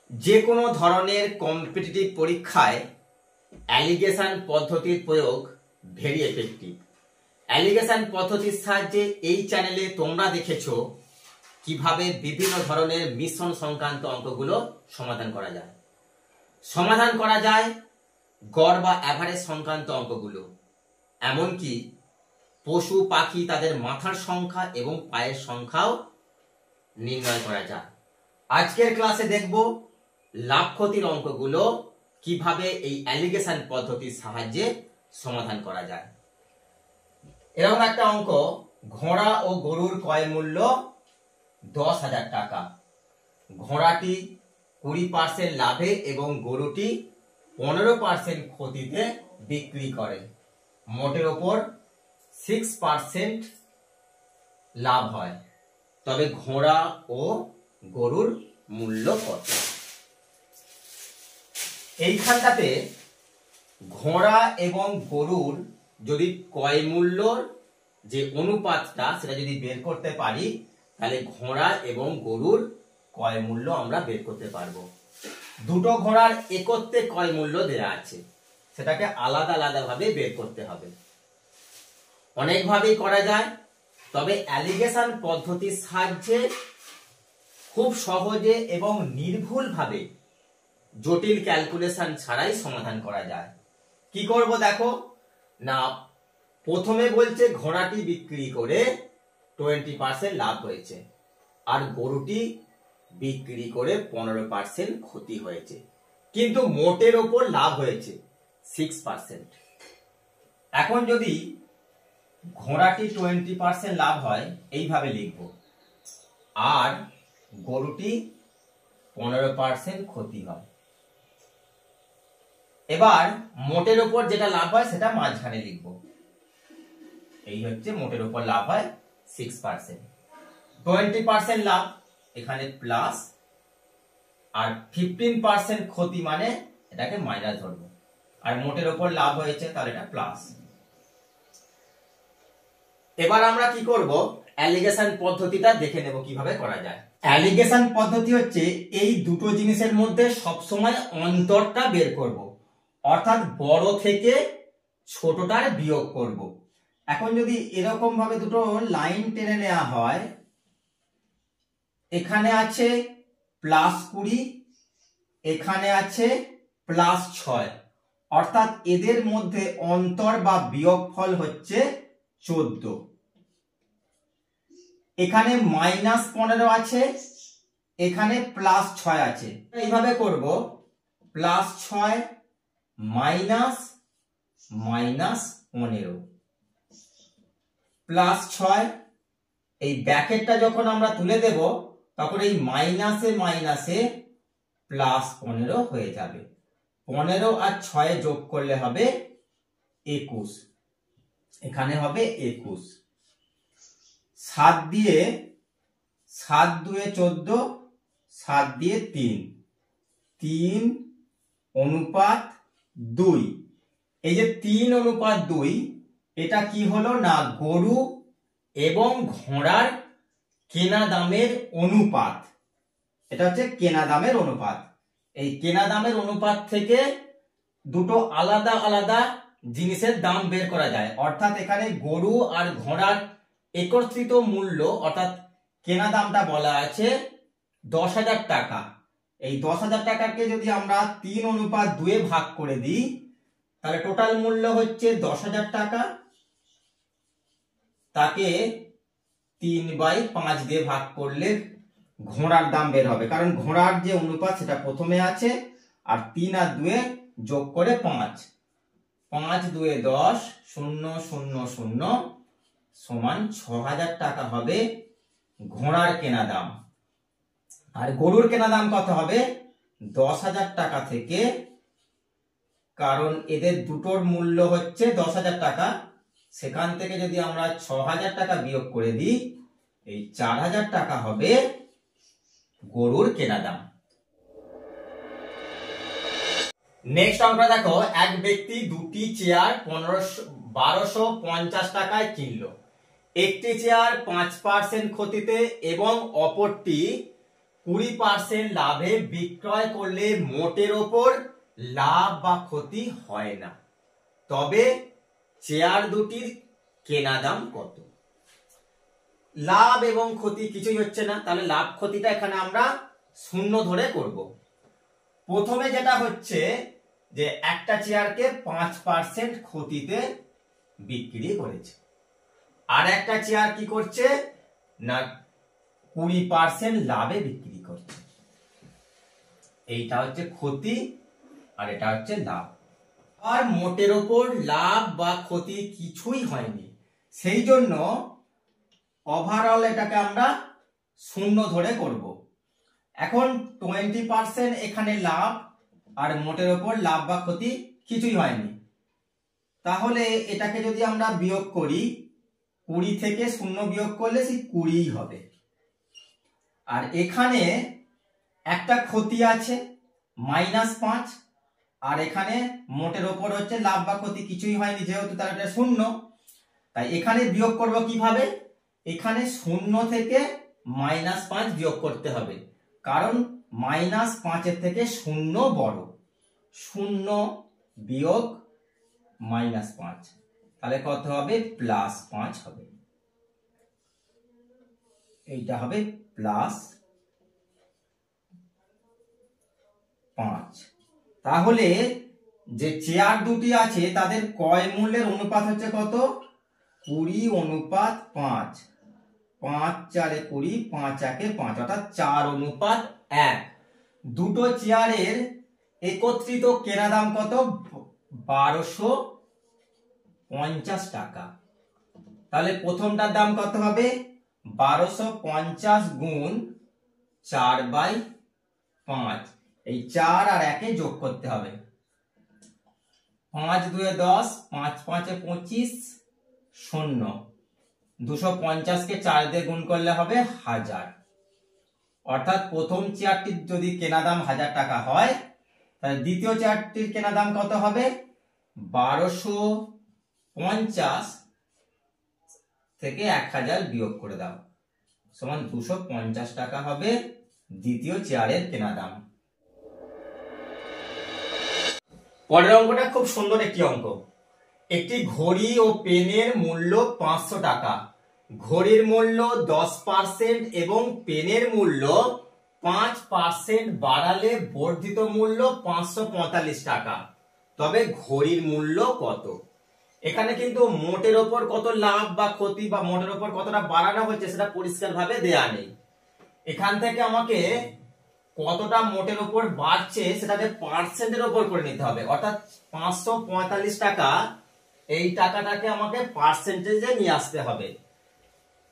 যে কোনো ধরনের কম্পিটিটিভ পরীক্ষায় অ্যালিগেশন পদ্ধতির প্রয়োগ ভেরি এফেক্টিভ। অ্যালিগেশন পদ্ধতির সাহায্যে এই চ্যানেলে তোমরা দেখেছো কিভাবে বিভিন্ন ধরনের মিশ্রণ সংক্রান্ত অঙ্কগুলো সমাধান করা যায় গড় বা অ্যাভারেজ সংক্রান্ত অঙ্কগুলো, এমনকি পশু পাখি তাদের মাথার সংখ্যা এবং পায়ের সংখ্যাও নির্ণয় করা যায়। আজকের ক্লাসে দেখব লাভ ক্ষতির অঙ্কগুলো কিভাবে এই অ্যালিগেশন পদ্ধতির সাহায্যে সমাধান করা যায়। এরকম একটা অঙ্ক, ঘোড়া ও গরুর ক্রয় মূল্য 10,000 টাকা। ঘোড়াটি 20% লাভে এবং গরুটি 15% ক্ষতিতে বিক্রি করে। মোটের ওপর 6% লাভ হয়, তবে ঘোড়া ও গরুর মূল্য কত? এইখানটাতে ঘোড়া এবং গরুর যদি ক্রয় মূল্যর যে অনুপাতটা সেটা যদি বের করতে পারি, তাহলে ঘোড়া এবং গরুর ক্রয় মূল্য আমরা বের করতে পারবো। দুটো ঘোড়ার একত্রে ক্রয় মূল্য দেয়া আছে, সেটাকে আলাদা আলাদা ভাবে বের করতে হবে। অনেকভাবেই করা যায়, তবে অ্যালিগেশন পদ্ধতির সাহায্যে খুব সহজে এবং নির্ভুলভাবে জটিল ক্যালকুলেশন ছাড়াই সমাধান করা যায়। কি করব দেখো না, প্রথমে বলছে ঘোড়াটি বিক্রি করে 20% লাভ হয়েছে আর গরুটি বিক্রি করে 15% ক্ষতি হয়েছে, কিন্তু মোটের ওপর লাভ হয়েছে 6%। এখন যদি ঘোড়াটি 20% লাভ হয় এইভাবে লিখব, আর গরুটি 15% ক্ষতি হয়। এবার মোটের ওপর যেটা লাভ হয় সেটা মাঝখানে লিখব। এই হচ্ছে মোটের ওপর লাভ হয় 6%, 20% লাভ এখানে প্লাস, আর 15% ক্ষতি মানে এটাকে মাইনাস ধরবো, আর মোটের ওপর লাভ হয়েছে তাহলে এটা প্লাস। এবার আমরা কি করব, অ্যালিগেশন পদ্ধতিটা দেখে নেব কিভাবে করা যায়। অ্যালিগেশন পদ্ধতি হচ্ছে এই দুটো জিনিসের মধ্যে সবসময় অন্তরটা বের করব, অর্থাৎ বড় থেকে ছোটটার বিয়োগ করব। এখন যদি এরকম ভাবে দুটো লাইন টেনে নেওয়া হয়, এখানে আছে +20, এখানে আছে +6, অর্থাৎ এদের মধ্যে অন্তর বা বিয়োগফল হচ্ছে 14। এখানে -15 আছে, এখানে +6 আছে। এইভাবে করব, +6 -15 +6। এই ব্র্যাকেটটা যখন আমরা তুলে দেব তখন এই মাইনাসে মাইনাসে +15 হয়ে যাবে। 15 আর 6 যোগ করলে হবে 21, এখানে হবে 21। 7 দিয়ে 7 2 14, 7 দিয়ে 3 অনুপাত 2। এই যে 3:2 এটা কি হলো না, গরু এবং ঘোড়ার কেনা দামের অনুপাত। এটা হচ্ছে কেনা দামের অনুপাত। এই কেনা দামের অনুপাত থেকে দুটো আলাদা আলাদা জিনিসের দাম বের করা যায়, অর্থাৎ এখানে গরু আর ঘোড়ার একত্রিত মূল্য অর্থাৎ কেনা দামটা বলা আছে 10,000 টাকা। এই 10,000 টাকাকে যদি আমরা 3:2 ভাগ করে দিই, তাহলে টোটাল মূল্য হচ্ছে 10,000 টাকা। তাকে 3/5 দিয়ে ভাগ করলে ঘোড়ার দাম বের হবে, কারণ ঘোড়ার যে অনুপাত সেটা প্রথমে আছে, আর 3 আর 2 যোগ করে 5, 5 2 10, 0 0 0 সমান 6,000 টাকা হবে ঘোড়ার কেনা দাম। আর গরুর কেনা দাম কত হবে, 10,000 টাকা থেকে, কারণ এদের দুটোর মূল্য হচ্ছে 10,000 টাকা, সেখান থেকে যদি আমরা 6,000 টাকা বিয়োগ করে দিই, এই 4,000 টাকা হবে গরুর কেনা দাম। নেক্সট অঙ্কটা দেখো, এক ব্যক্তি দুটি চেয়ার 1250 টাকায় কিনলো। একটি চেয়ার 5% ক্ষতিতে এবং অপরটি 20% লাভে বিক্রয় করলে মোটের ওপর লাভ বা ক্ষতি হয় না। তবে চেয়ার দুটির কেনা দাম কত? লাভ এবং ক্ষতি কিছুই হচ্ছে না, তাহলে লাভ ক্ষতিটা এখানে আমরা শূন্য ধরে করব। প্রথমে যেটা হচ্ছে যে একটা চেয়ারকে 5% ক্ষতিতে বিক্রি করেছে, আর একটা চেয়ার কি করছে না 20% লাভে বিক্রি করছে। এইটা হচ্ছে ক্ষতি আর এটা হচ্ছে লাভ। আর মোটের ওপর লাভ বা ক্ষতি কিছুই হয়নি, সেই জন্য ওভারঅল এটাকে আমরা শূন্য ধরে করব। এখন 20% এখানে লাভ আর মোটের ওপর লাভ বা ক্ষতি কিছুই হয়নি, তাহলে এটাকে যদি আমরা বিয়োগ করি 20 থেকে 0 বিয়োগ করলে সেই 20 হবে। আর এখানে একটা ক্ষতি আছে -5, আর এখানে মোটের ওপর হচ্ছে লাভ বা ক্ষতি কিছুই হয়নি, যেহেতু তার এটা 0, তাই এখানে বিয়োগ করব কিভাবে? এখানে 0 থেকে -5 বিয়োগ করতে হবে, কারণ -5 এর থেকে 0 বড়। 0 বিয়োগ -5, তাহলে কত হবে? +5 হবে। এইটা হবে +5। তাহলে যে চেয়ার দুটি আছে তাদের ক্রয় মূল্যের অনুপাত হচ্ছে কত? 20:5। 5 4 20, 5 1 5, অর্থাৎ 4:1। দুটো চেয়ারের একত্রিত কেনা দাম কত? 1250 টাকা। তাহলে প্রথমটার দাম কত হবে? 1250 গুণ 4/5। এই 4 আর 1 যোগ করতে হবে। 5 2 10, 5 5 25, 0। 250 কে 4 দিয়ে গুণ করলে হবে 1000। অর্থাৎ প্রথম চেয়ারটির যদি কেনা দাম 1000 টাকা হয়, তাহলে দ্বিতীয় চেয়ারটির কেনা দাম কত হবে? 1250 থেকে 1000 বিয়োগ করে দাও, সমান 250 টাকা হবে দ্বিতীয় চেয়ারের কেনা দাম। পরের অঙ্কটা খুব সুন্দর একটি অঙ্ক। একটি ঘড়ি ও পেনের মূল্য 500 টাকা। ঘড়ির মূল্য 10% এবং পেনের মূল্য 5% বাড়ালে বর্ধিত মূল্য 545 টাকা। তবে ঘড়ির মূল্য কত? এখানে কিন্তু মোটের ওপর কত লাভ বা ক্ষতি বা মোটের ওপর কতটা বাড়ানো হচ্ছে সেটা পরিষ্কার ভাবে দেয়া নেই। এখান থেকে আমাকে কতটা মোটের ওপর বাড়ছে সেটাকে পার্সেন্টের ওপর করে নিতে হবে, অর্থাৎ 545 টাকা, এই টাকাটাকে আমাকে পার্সেন্টেজে নিয়ে আসতে হবে।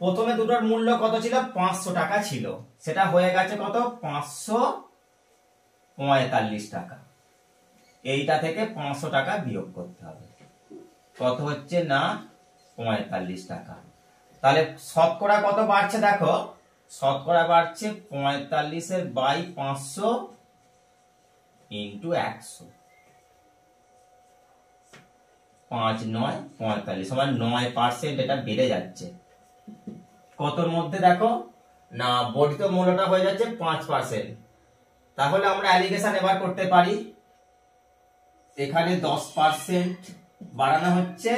প্রথমে দুটোর মূল্য কত ছিল? 500 টাকা ছিল, সেটা হয়ে গেছে কত? 545 টাকা। এইটা থেকে 500 টাকা বিয়োগ করতে হবে, কত হচ্ছে না 45 টাকা। তাহলে শতকরা কত বাড়ছে? দেখো শতকরা বাড়ছে 45/500 × 100। 5 9 45 সমান 9%। এটা বেড়ে যাচ্ছে কতর মধ্যে? দেখো না, বর্ধিত মূল্যটা হয়ে যাচ্ছে 5%। তাহলে আমরা অ্যালিগেশন এবার করতে পারি। এখানে 10% বাড়ানো হচ্ছে,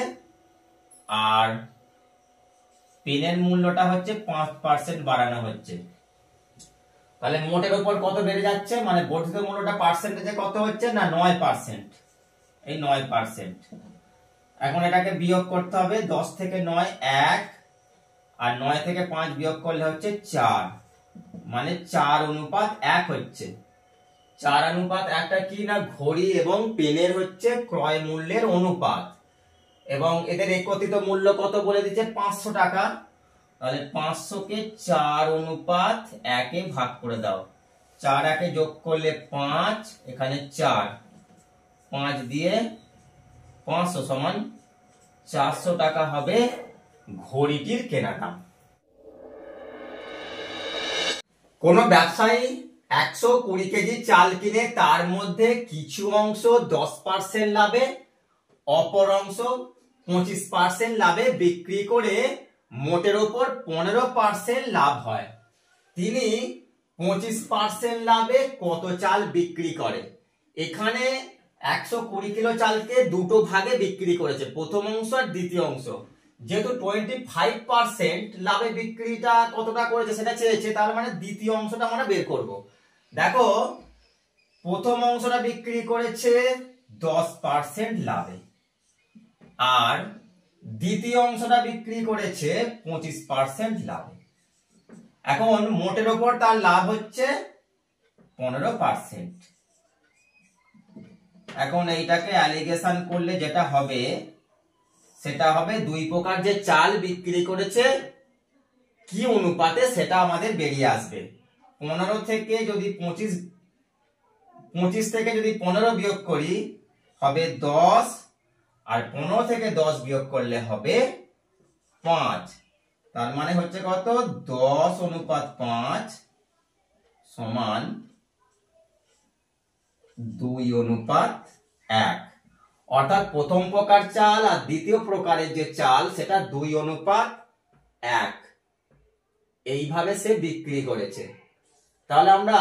আর পেনের মূল্যটা হচ্ছে 5% বাড়ানো হচ্ছে। তাহলে মোটের উপর কত বেড়ে যাচ্ছে? মানে বর্ধিত মূল্যটা পার্সেন্টেজে কত হচ্ছে না 9%। এই 9%। এখন এটাকে বিয়োগ করতে হবে। 10 থেকে 9 1, আর 9 থেকে 5 বিয়োগ করলে হচ্ছে 4, মানে 4:1 হচ্ছে। 4:1টা কি না ঘড়ি এবং পেনের হচ্ছে ক্রয় মূল্যের অনুপাত, এবং এদের একত্রিত মূল্য কত বলে দিচ্ছে? 500 টাকা। তাহলে 500 কে 4:1 ভাগ করে দাও। 4 1 যোগ করলে 5, এখানে 4, 5 দিয়ে 500 সমান 400 টাকা হবে ঘড়িটির কেনা দাম। কোন ব্যবসায়ী 120 কেজি চাল কিনে তার মধ্যে কিছু অংশ 10% লাভে, অপর অংশ 25% লাভে বিক্রি করে মোটের ওপর 15% লাভ হয়। তিনি 25% লাভে কত চাল বিক্রি করে। এখানে 120 কিলো চালকে দুটো ভাগে বিক্রি করেছে, প্রথম অংশ আর দ্বিতীয় অংশ। যেহেতু 25% লাভে বিক্রিটা কতটা করেছে সেটা চেয়েছে, তার মানে দ্বিতীয় অংশটা আমরা বের করব। দেখো প্রথম অংশটা বিক্রি করেছে 10% লাভে, আর দ্বিতীয় অংশটা বিক্রি করেছে 25% লাভে। এখন মোটের ওপর তার লাভ হচ্ছে 15%। এখন এইটাকে অ্যালিগেশন করলে যেটা হবে সেটা হবে দুই প্রকার যে চাল বিক্রি করেছে কি অনুপাতে সেটা আমাদের বেরিয়ে আসবে। 15 থেকে যদি 25 থেকে যদি 15 বিয়োগ করি হবে 10, আর 15 থেকে 10 বিয়োগ করলে হবে 5। তার মানে হচ্ছে কত, 10:5 সমান 2:1। অর্থাৎ প্রথম প্রকার চাল আর দ্বিতীয় প্রকারের যে চাল সেটা 2:1 এইভাবে সে বিক্রি করেছে। তাহলে আমরা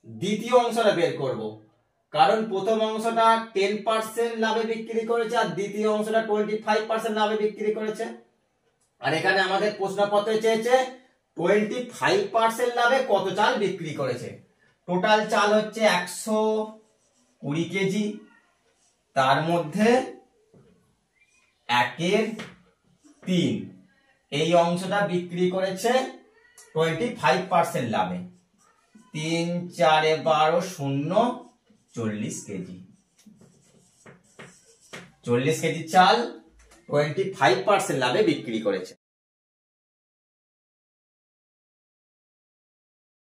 দ্বিতীয় অংশটা বের করব, কারণ প্রথম অংশটা 10% লাভে বিক্রি করেছে আর দ্বিতীয় অংশটা 25% লাভে বিক্রি করেছে। আর এখানে আমাদের প্রশ্নপত্রে চেয়েছে 25% লাভে কত চাল বিক্রি করেছে। টোটাল চাল হচ্ছে 120 কেজি, তার মধ্যে 1/3 এই অংশটা বিক্রি করেছে 25% লাভে। 3, 4, 12, 0, 40 কেজি। 40 কেজি চাল 25% লাভে বিক্রি করেছে।